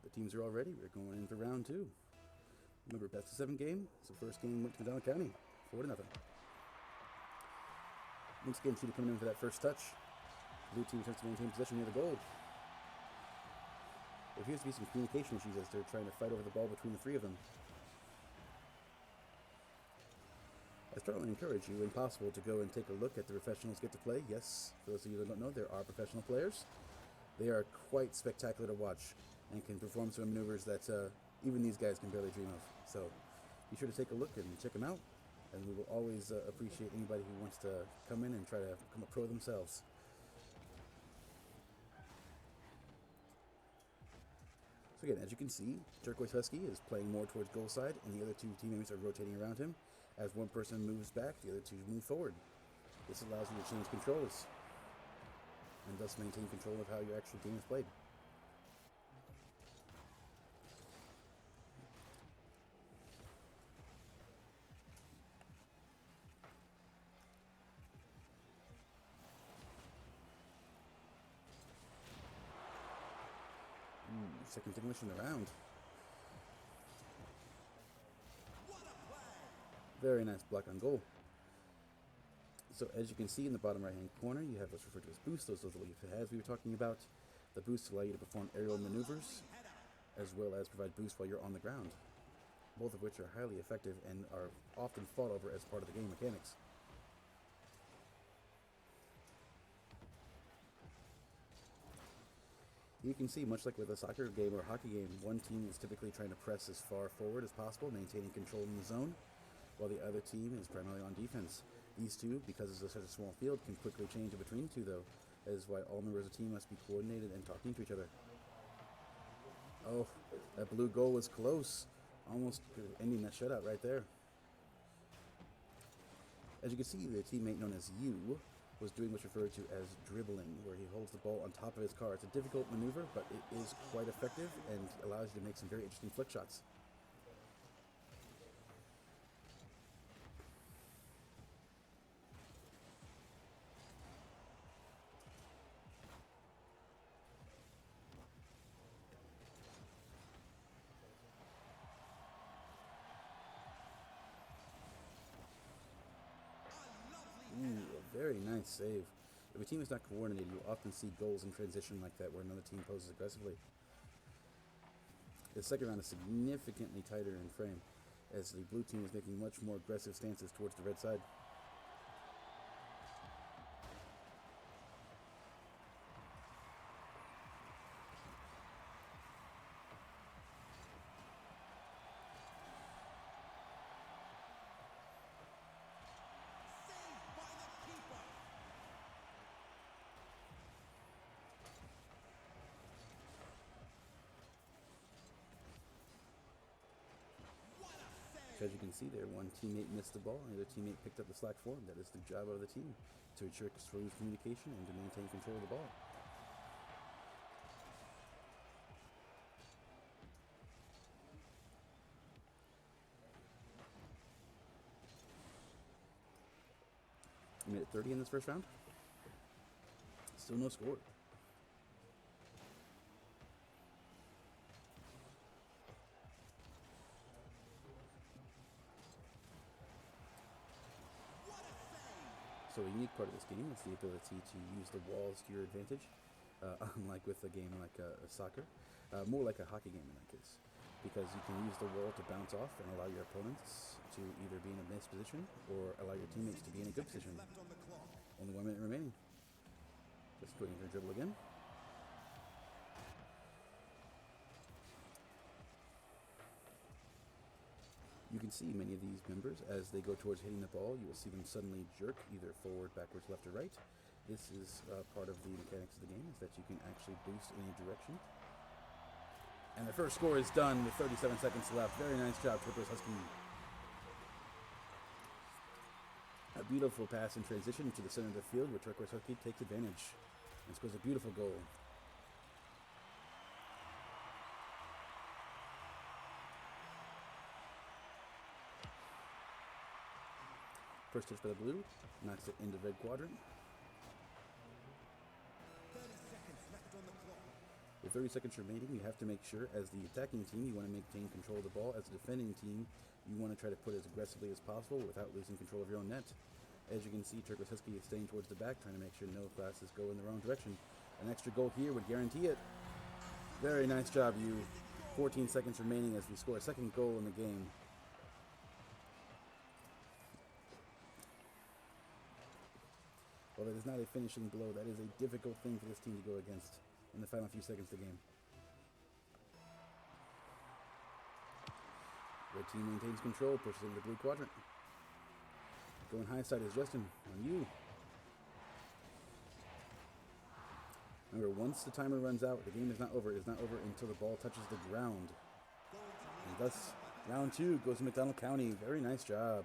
The teams are all ready. We're going in for round 2. Remember, best of 7 game. So first game went to McDonald County, 4-0. Once again, Cheetah coming in for that first touch. Blue team attempts to maintain possession near the goal. There appears to be some communication issues as they're trying to fight over the ball between the 3 of them. I strongly encourage you, when possible, to go and take a look at the professionals get to play. Yes, for those of you that don't know, there are professional players. They are quite spectacular to watch and can perform some maneuvers that even these guys can barely dream of. So be sure to take a look and check them out. And we will always appreciate anybody who wants to come in and try to become a pro themselves. So again, as you can see, Turquoise Husky is playing more towards goal side, and the other 2 teammates are rotating around him. As one person moves back, the other 2 move forward. This allows you to change controls, and thus maintain control of how your actual game is played. Second technician around. Very nice block on goal. So as you can see in the bottom right hand corner, you have what's referred to as boosts. Those are the pads we were talking about. The boosts allow you to perform aerial maneuvers as well as provide boosts while you're on the ground, both of which are highly effective and are often fought over as part of the game mechanics. You can see, much like with a soccer game or a hockey game, one team is typically trying to press as far forward as possible, maintaining control in the zone, while the other team is primarily on defense. These 2, because it's such a small field, can quickly change in between the 2, though. That is why all members of the team must be coordinated and talking to each other. Oh, that blue goal was close. Almost ending that shutout right there. As you can see, the teammate known as You was doing what's referred to as dribbling, where he holds the ball on top of his car. It's a difficult maneuver, but it is quite effective and allows you to make some very interesting flick shots. Ooh, a very nice save. If a team is not coordinated, you often see goals in transition like that where another team poses aggressively. The second round is significantly tighter in frame, as the blue team is making much more aggressive stances towards the red side. As you can see there, one teammate missed the ball and the other teammate picked up the slack for him. That is the job of the team, to ensure smooth communication and to maintain control of the ball. Minute 30 in this first round. Still no score. So a unique part of this game is the ability to use the walls to your advantage, unlike with a game like soccer, more like a hockey game in that case, because you can use the wall to bounce off and allow your opponents to either be in a missed position or allow your teammates to be in a good position. Only 1 minute remaining. Just going to dribble again. You can see many of these members, as they go towards hitting the ball, you will see them suddenly jerk either forward, backwards, left, or right. This is part of the mechanics of the game, is that you can actually boost in any direction. And the first score is done with 37 seconds left. Very nice job, Turquoise Husky. A beautiful pass in transition to the center of the field, where Turquoise Husky takes advantage and scores a beautiful goal. First touch by the blue, knocks it into the red quadrant. 30 seconds left on the clock. With 30 seconds remaining, you have to make sure, as the attacking team, you want to maintain control of the ball. As the defending team, you want to try to put it as aggressively as possible without losing control of your own net. As you can see, Turquoise Husky is staying towards the back, trying to make sure no classes go in the wrong direction. An extra goal here would guarantee it. Very nice job, you. 14 seconds remaining as we score a second goal in the game. While that is not a finishing blow, that is a difficult thing for this team to go against in the final few seconds of the game. Red team maintains control, pushes into the blue quadrant. Going high side is Justin, on you. Remember, once the timer runs out, the game is not over. It is not over until the ball touches the ground. And thus, round 2 goes to McDonald County. Very nice job.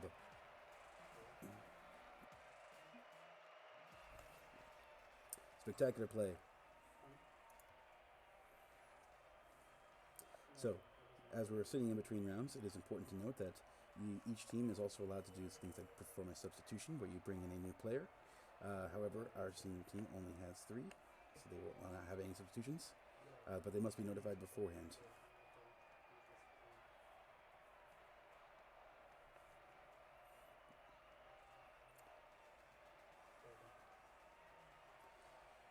Spectacular play. So, as we're sitting in between rounds, it is important to note that each team is also allowed to do things like perform a substitution, where you bring in a new player. However, our senior team only has 3, so they will not have any substitutions, but they must be notified beforehand.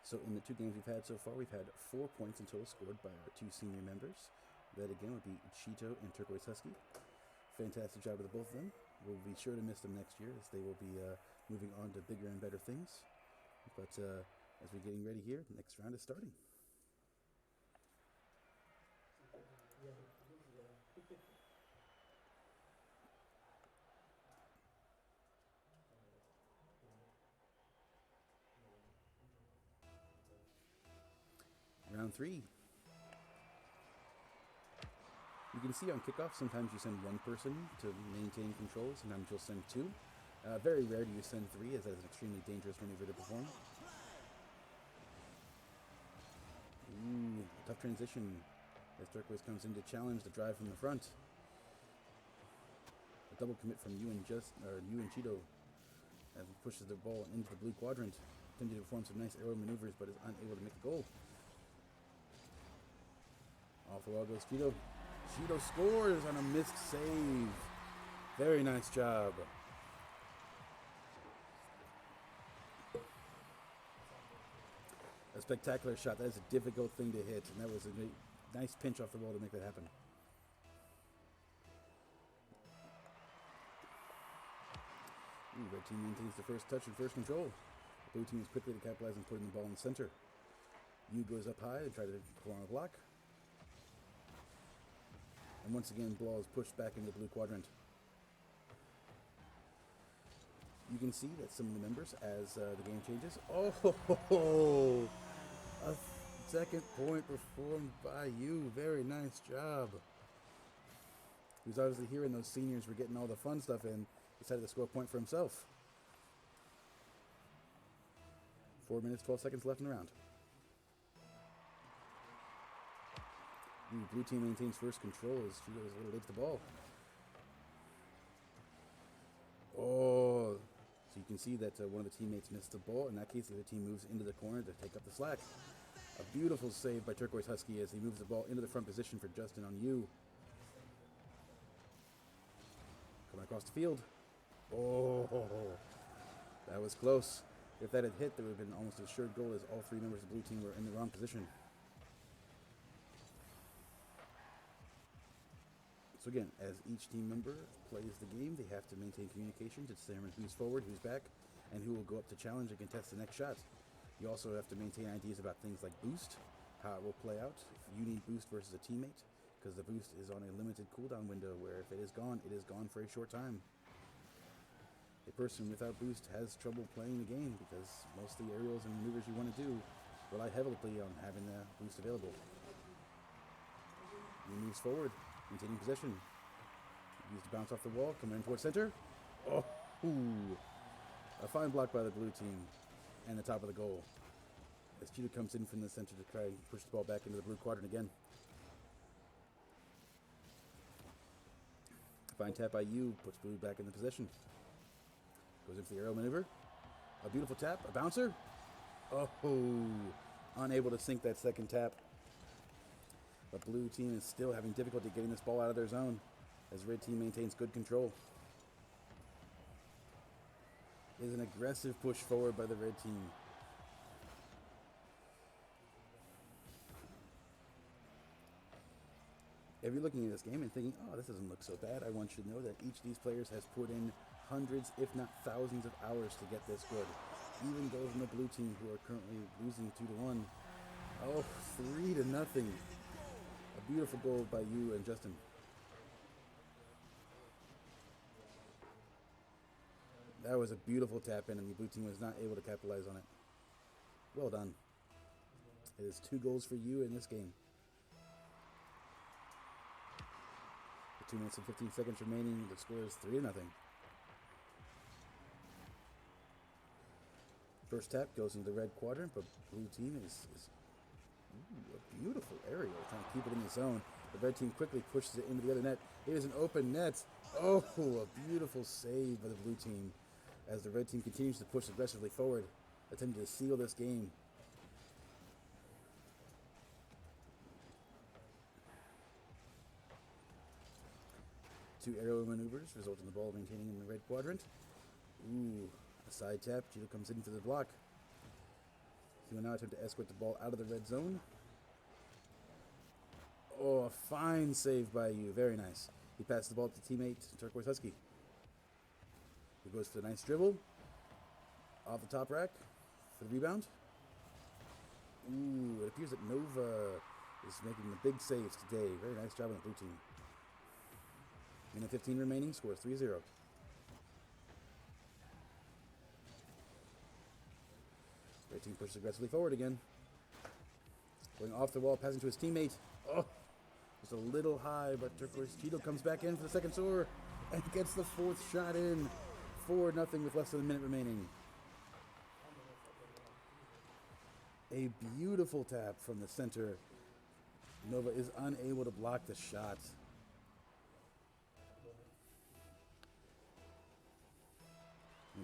So in the 2 games we've had so far, we've had 4 points in total scored by our 2 senior members. That again would be Cheeto and Turquoise Husky. Fantastic job of the both of them. We'll be sure to miss them next year, as they will be moving on to bigger and better things. But as we're getting ready here, the next round is starting. Round 3. You can see on kickoff, sometimes you send 1 person to maintain control, sometimes you'll send 2. Very rare do you send 3, as that is an extremely dangerous maneuver to perform. Ooh, tough transition as Turquoise comes in to challenge the drive from the front. A double commit from you and Cheeto as he pushes the ball into the blue quadrant. Attempting to perform some nice aerial maneuvers, but is unable to make the goal. Off the wall goes Cheeto. Cheeto scores on a missed save. Very nice job. A spectacular shot. That is a difficult thing to hit, and that was a nice pinch off the wall to make that happen. Ooh, red team maintains the first touch and first control. The blue team is quickly to capitalize on putting the ball in the center. Yu goes up high and try to pull on a block. And once again, the ball is pushed back into the blue quadrant. You can see that some of the members, as the game changes. Oh, a second point performed by you. Very nice job. He was obviously hearing those seniors were getting all the fun stuff in. Decided to score a point for himself. 4 minutes, 12 seconds left in the round. Ooh, blue team maintains first control as Cheeto is a little late to the ball. Oh, so you can see that one of the teammates missed the ball. In that case, the other team moves into the corner to take up the slack. A beautiful save by Turquoise Husky as he moves the ball into the front position for Justin on you. Coming across the field. Oh, that was close. If that had hit, there would have been almost an assured goal, as all 3 members of the blue team were in the wrong position. So again, as each team member plays the game, they have to maintain communication to determine who's forward, who's back, and who will go up to challenge and contest the next shot. You also have to maintain ideas about things like boost, how it will play out, if you need boost versus a teammate, because the boost is on a limited cooldown window where if it is gone for a short time. A person without boost has trouble playing the game because most of the aerials and maneuvers you want to do rely heavily on having the boost available. He moves forward, maintaining possession. Used to bounce off the wall, coming in towards center. Oh, a fine block by the blue team and the top of the goal. As Cheeto comes in from the center to try and push the ball back into the blue quadrant again. Fine tap by you, puts blue back in the possession. Goes into the aerial maneuver. A beautiful tap, a bouncer. Oh, unable to sink that second tap. The blue team is still having difficulty getting this ball out of their zone as red team maintains good control. It is an aggressive push forward by the red team. If you're looking at this game and thinking, oh, this doesn't look so bad, I want you to know that each of these players has put in hundreds, if not thousands of hours to get this good. Even those in the blue team who are currently losing 2-1. Oh, 3-0. A beautiful goal by you and Justin. That was a beautiful tap in, and the blue team was not able to capitalize on it. Well done. It is 2 goals for you in this game. 2 minutes and 15 seconds remaining. The score is 3-0. First tap goes into the red quadrant, but blue team is a beautiful aerial, trying to keep it in the zone. The red team quickly pushes it into the other net. It is an open net. Oh, a beautiful save by the blue team as the red team continues to push aggressively forward, attempting to seal this game. Two aerial maneuvers result in the ball maintaining in the red quadrant. Ooh, a side tap. Cheeto comes in for the block. He will now attempt to escort the ball out of the red zone. Oh, a fine save by you. Very nice. He passes the ball to teammate Turquoise Husky, who goes for the nice dribble. Off the top rack for the rebound. Ooh, it appears that Nova is making the big saves today. Very nice job on the blue team. Minute 15 remaining, score 3-0. Red team pushes aggressively forward again. Going off the wall, passing to his teammate. Oh, just a little high, but Turquoise Cheeto comes back in for the second score and gets the 4th shot in. 4-0 with less than a minute remaining. A beautiful tap from the center. Nova is unable to block the shot.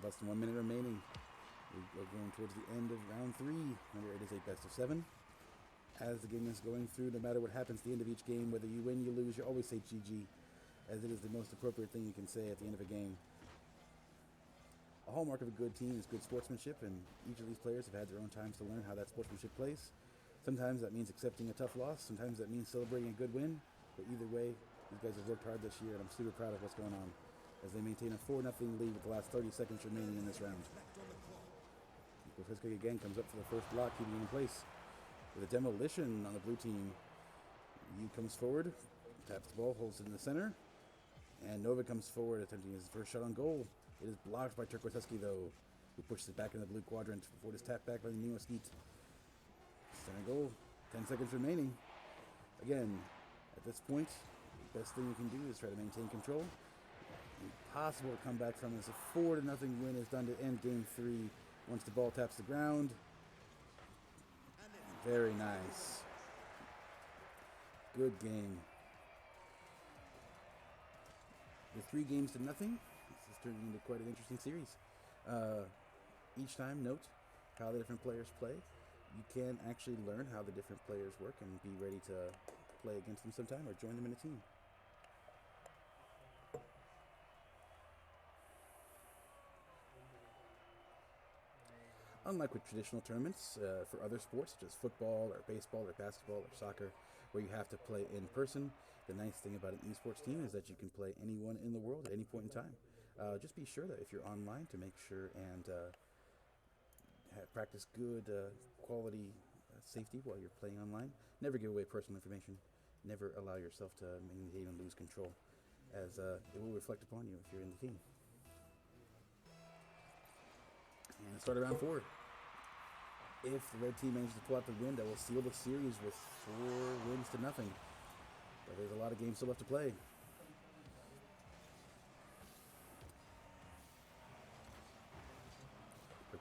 Less than 1 minute remaining. We're going towards the end of round 3. Remember, it is a best of 7. As the game is going through, no matter what happens at the end of each game, whether you win, you lose, you always say GG, as it is the most appropriate thing you can say at the end of a game. A hallmark of a good team is good sportsmanship, and each of these players have had their own times to learn how that sportsmanship plays. Sometimes that means accepting a tough loss. Sometimes that means celebrating a good win. But either way, these guys have worked hard this year, and I'm super proud of what's going on as they maintain a 4-0 lead with the last 30 seconds remaining in this round. Profesco again comes up for the first block, keeping it in place. With a demolition on the blue team, Yu comes forward, taps the ball, holds it in the center, and Nova comes forward, attempting his first shot on goal. It is blocked by Turquoise Husky, though, who pushes it back in the blue quadrant before it is tapped back by the Nemo Skeet. Center goal, 10 seconds remaining. Again, at this point, the best thing you can do is try to maintain control. Impossible to come back from this. A 4-0 win is done to end game 3 once the ball taps the ground. Very nice. Good game. With 3 games to nothing, this is turning into quite an interesting series. Each time, note how the different players play. You can actually learn how the different players work and be ready to play against them sometime or join them in a team. Unlike with traditional tournaments for other sports such as football or baseball or basketball or soccer, where you have to play in person, the nice thing about an esports team is that you can play anyone in the world at any point in time. Just be sure that if you're online to make sure and practice good quality safety while you're playing online. Never give away personal information. Never allow yourself to maintain and lose control, as it will reflect upon you if you're in the team. And start round 4. If the red team manages to pull out the win, that will seal the series with 4 wins to nothing. But there's a lot of games still left to play.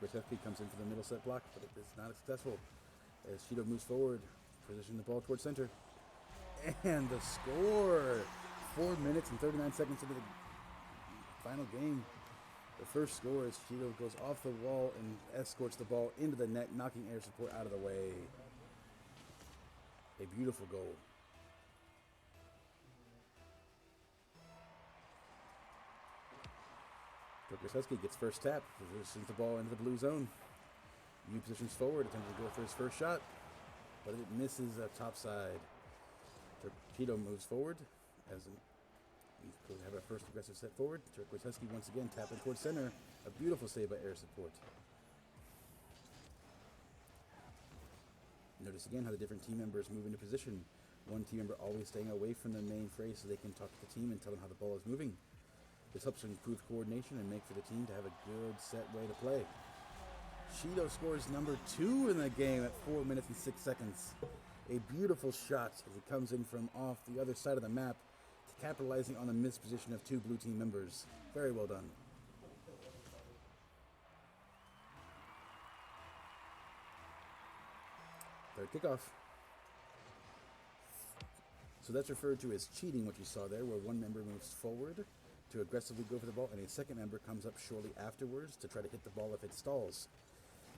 Berkowitz comes in for the middle set block, but it is not successful. As Cheeto moves forward, positioning the ball towards center. And the score! 4 minutes and 39 seconds into the final game. The first score is Cheeto goes off the wall and escorts the ball into the net, knocking air support out of the way. A beautiful goal. Husky gets first tap, positions the ball into the blue zone. U positions forward, attempting to go for his first shot, but it misses top side. Cheeto moves forward as we could have our first aggressive set forward. Turquoise Husky once again tapping towards center. A beautiful save by air support. Notice again how the different team members move into position. One team member always staying away from the main fray so they can talk to the team and tell them how the ball is moving. This helps to improve coordination and make for the team to have a good set way to play. Cheeto scores number 2 in the game at 4 minutes and 6 seconds. A beautiful shot as he comes in from off the other side of the map, capitalizing on the misposition of 2 blue team members. Very well done. Third kickoff. So that's referred to as cheating, what you saw there, where one member moves forward to aggressively go for the ball, and a second member comes up shortly afterwards to try to hit the ball if it stalls.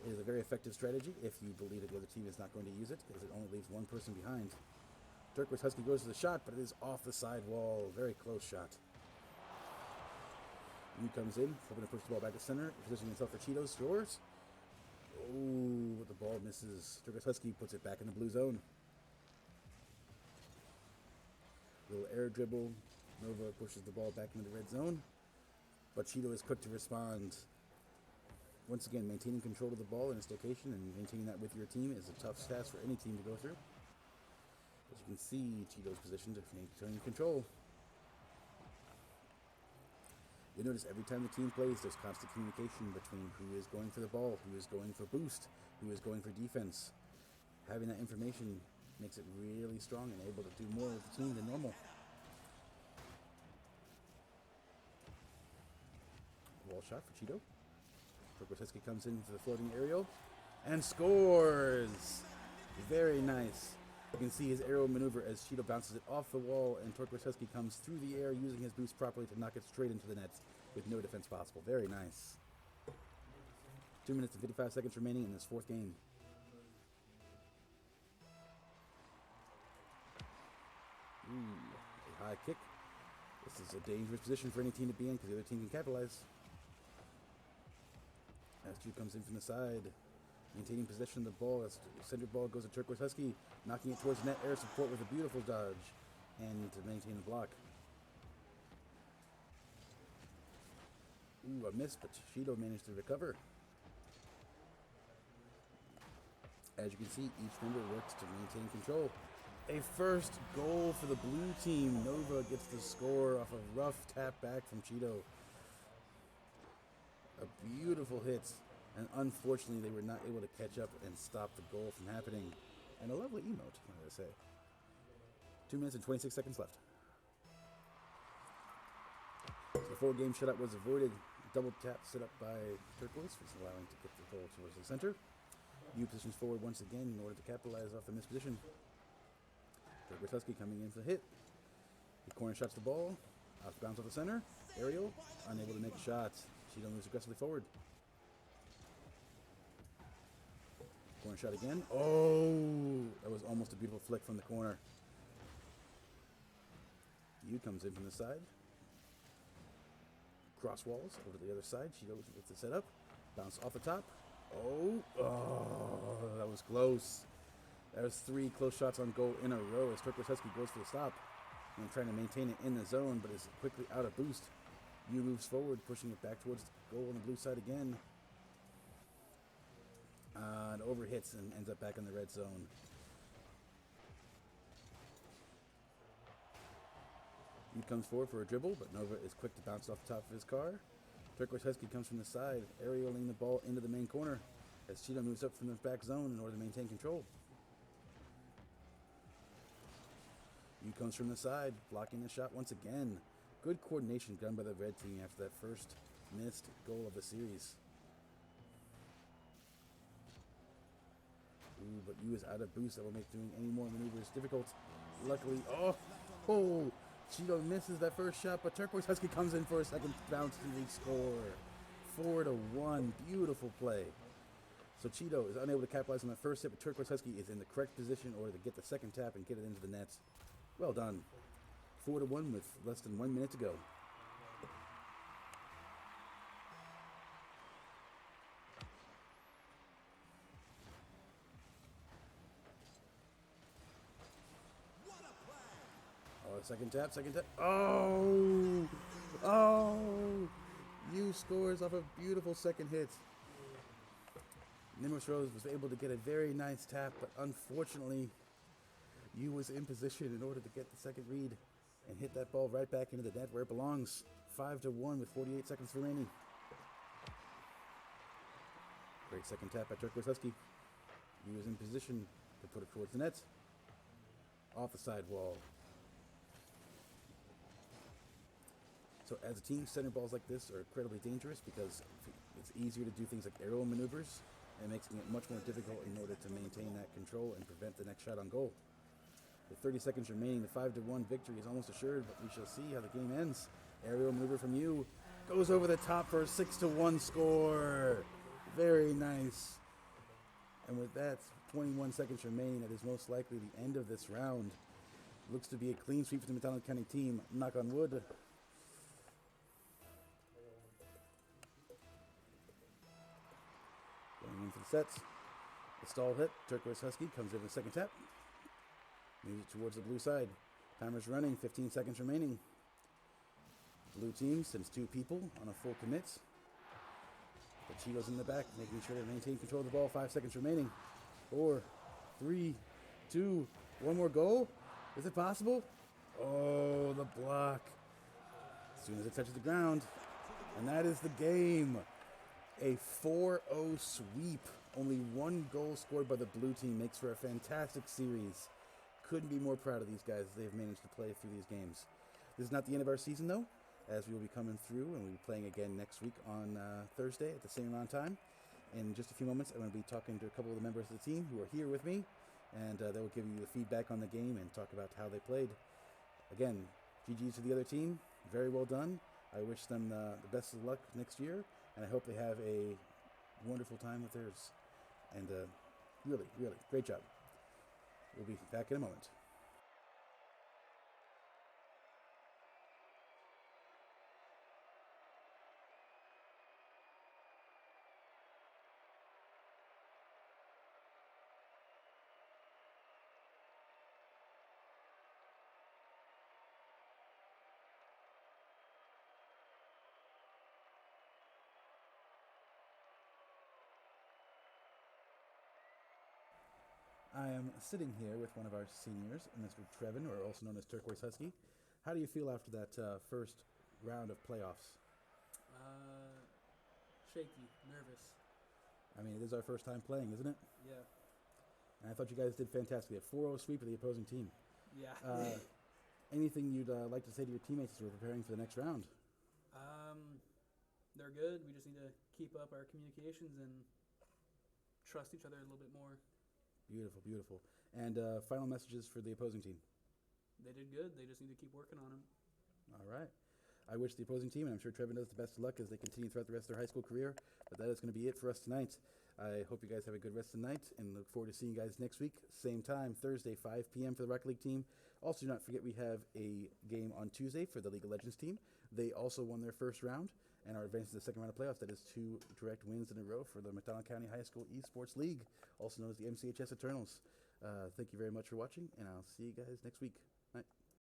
It is a very effective strategy if you believe that the other team is not going to use it, because it only leaves one person behind. Turquoise Husky goes to the shot, but it is off the side wall. Very close shot. Yu comes in, hoping to push the ball back to center, positioning himself for Cheeto, scores. Oh, the ball misses. Turquoise Husky puts it back in the blue zone. Little air dribble. Nova pushes the ball back into the red zone, but Cheeto is quick to respond. Once again, maintaining control of the ball in its location and maintaining that with your team is a tough task for any team to go through. As you can see, Cheeto's position to maintain control. You'll notice every time the team plays, there's constant communication between who is going for the ball, who is going for boost, who is going for defense. Having that information makes it really strong and able to do more with the team than normal. Wall shot for Cheeto. Turquoise Husky comes in for the floating aerial and scores! Very nice. You can see his aerial maneuver as Cheeto bounces it off the wall and Turquoise Husky comes through the air using his boost properly to knock it straight into the net with no defense possible. Very nice. 2 minutes and 55 seconds remaining in this fourth game. A high kick. This is a dangerous position for any team to be in because the other team can capitalize. As Chu comes in from the side, maintaining possession of the ball. As center ball goes to Turquoise Husky, knocking it towards net air support with a beautiful dodge and to maintain the block. Ooh, a miss, but Cheeto managed to recover. As you can see, each member works to maintain control. A first goal for the blue team. Nova gets the score off a rough tap back from Cheeto. A beautiful hit, and unfortunately they were not able to catch up and stop the goal from happening. And a lovely emote, I gotta say. 2 minutes and 26 seconds left. So the 4-game shutout was avoided. Double tap set up by Turquoise, was allowing to get the goal towards the center. U positions forward once again in order to capitalize off the misposition. Turquoise Husky coming in for the hit. He corner shots the ball. Out of bounds off the center. Aerial, unable to make a shot. Cheeto moves aggressively forward. Corner shot again. Oh, that was almost a beautiful flick from the corner. Yu comes in from the side. Cross walls over to the other side. Cheeto gets it set up. Bounce off the top. Oh, that was close. That was 3 close shots on goal in a row as Turquoise Husky goes for the stop and trying to maintain it in the zone, but is quickly out of boost. Yu moves forward, pushing it back towards the goal on the blue side again. And overhits and ends up back in the red zone. Yu comes forward for a dribble, but Nova is quick to bounce off the top of his car. Turquoise Husky comes from the side, aerialing the ball into the main corner as Cheeto moves up from the back zone in order to maintain control. Yu comes from the side, blocking the shot once again. Good coordination done by the red team after that first missed goal of the series. Ooh, but Yu is out of boost. That will make doing any more maneuvers difficult. Luckily, Cheeto misses that first shot, but Turquoise Husky comes in for a second bounce and they score. 4-1. Beautiful play. So Cheeto is unable to capitalize on that first hit, but Turquoise Husky is in the correct position in order to get the second tap and get it into the net. Well done. 4-1 with less than 1 minute to go. Second tap. Oh! Oh! You scores off a beautiful second hit. Nimrod Rose was able to get a very nice tap, but unfortunately, you was in position in order to get the second read and hit that ball right back into the net where it belongs. 5-1 with 48 seconds remaining. Great second tap by Turquoise Husky. He was in position to put it towards the net. Off the sidewall. So as a team, center balls like this are incredibly dangerous because it's easier to do things like aerial maneuvers and makes it much more difficult in order to maintain that control and prevent the next shot on goal. With 30 seconds remaining, the 5-1 victory is almost assured, but we shall see how the game ends. Aerial maneuver from you goes over the top for a 6-1 score. Very nice. And with that, 21 seconds remaining, that is most likely the end of this round. Looks to be a clean sweep for the McDonald County team. Knock on wood. Going in for the sets. The stall hit. Turquoise Husky comes in with a second tap. Moves it towards the blue side. Timer's running. 15 seconds remaining. Blue team sends 2 people on a full commit. The Cheetos in the back, making sure to maintain control of the ball. 5 seconds remaining. 4, 3, 2, 1 more goal. Is it possible? Oh, the block. As soon as it touches the ground. And that is the game. A 4-0 sweep. Only 1 goal scored by the blue team makes for a fantastic series. Couldn't be more proud of these guys as they've managed to play through these games. This is not the end of our season, though, as we will be coming through and we'll be playing again next week on Thursday at the same amount of time. In just a few moments, I'm going to be talking to a couple of the members of the team who are here with me, and they will give you the feedback on the game and talk about how they played. Again, GG's to the other team. Very well done. I wish them the best of luck next year, and I hope they have a wonderful time with theirs. And really, great job. We'll be back in a moment. I am sitting here with one of our seniors, Mr. Trevin, or also known as Turquoise Husky. How do you feel after that first round of playoffs? Shaky, nervous. I mean, it is our first time playing, isn't it? Yeah. And I thought you guys did fantastically. A 4-0 sweep of the opposing team. Yeah. Anything you'd like to say to your teammates as we're preparing for the next round? They're good. We just need to keep up our communications and trust each other a little bit more. Beautiful. And final messages for the opposing team. They did good. They just need to keep working on them. All right. I wish the opposing team, and I'm sure Trevin does, the best of luck as they continue throughout the rest of their high school career. But that is going to be it for us tonight. I hope you guys have a good rest of the night and look forward to seeing you guys next week. Same time, Thursday, 5 p.m. for the Rocket League team. Also, do not forget we have a game on Tuesday for the League of Legends team. They also won their first round and are advancing to the second round of playoffs. That is 2 direct wins in a row for the McDonald County High School Esports League, also known as the MCHS Eternals. Thank you very much for watching, and I'll see you guys next week.